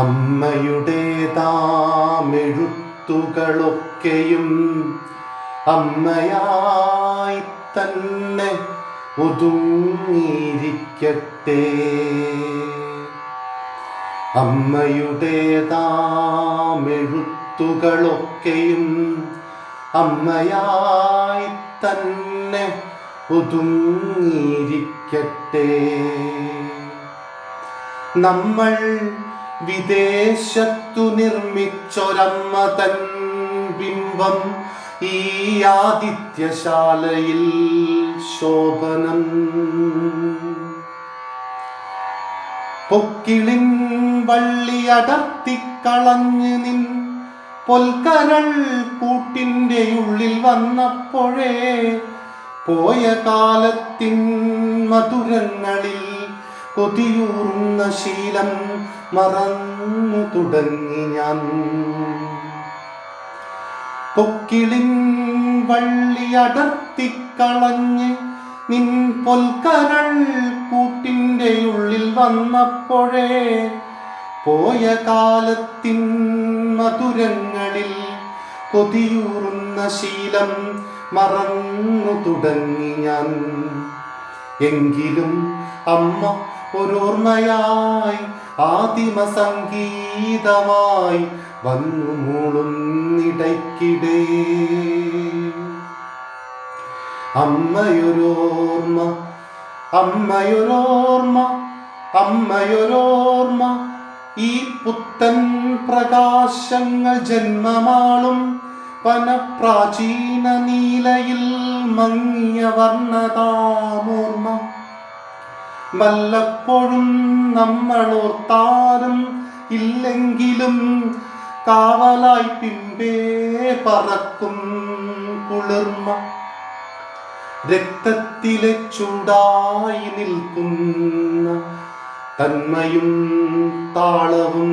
അമ്മയുടേതാമെഴുത്തുകളൊക്കെയും അമ്മയായി തന്നെ ഒതുങ്ങിയിരിക്കട്ടെ. അമ്മയുടേതാമെഴുത്തുകളൊക്കെയും അമ്മയായി തന്നെ ഒതുങ്ങിയിരിക്കട്ടെ. നമ്മൾ വിദേശത്തു നിർമ്മിച്ചൊരമ്മ തൻ ബിംബം ഈ ആദിത്യശാലയിൽ ശോഭനം. പൊക്കിളിൻ വള്ളിയടർത്തിക്കളഞ്ഞ് നിൻ പൊൽക്കരൾ കൂട്ടിൻ്റെ ഉള്ളിൽ വന്നപ്പോഴേ പോയ കാലത്തിൻ മധുരങ്ങളിൽ കൊതിയൂറുന്ന ശീലം മറന്നു തുടങ്ങി ഞാൻ. പൊക്കിളിൻ വള്ളിയടർത്തിക്കളഞ്ഞ് നിൻ പൊൽക്കരൾ കൂട്ടിൻ്റെ ഉള്ളിൽ വന്നപ്പോഴേ പോയ കാലത്തിൻ മധുരങ്ങളിൽ കൊതിയൂറുന്ന ശീലം മറന്നു തുടങ്ങി ഞാൻ. എങ്കിലും അമ്മ ഒരോർമ്മയായി ആദിമ സംഗീതമായി വന്നു മൂളുന്നിടയ്ക്കിടെ. അമ്മയൊരോർമ്മ, അമ്മയൊരോർമ്മ, അമ്മയൊരോർമ്മ, ഈ പുത്തൻ പ്രകാശങ്ങൾ ജന്മമാളും വനപ്രാചീന നീലയിൽ മങ്ങിയ വർണ്ണതാമോർമ്മ. വല്ലപ്പോഴും നമ്മളോർത്താലും ഇല്ലെങ്കിലും കാവലായി പിമ്പേ പറക്കും കുളിർമ. രക്തത്തിലെ ചൂടായി നിൽക്കുന്ന തന്മയും താളവും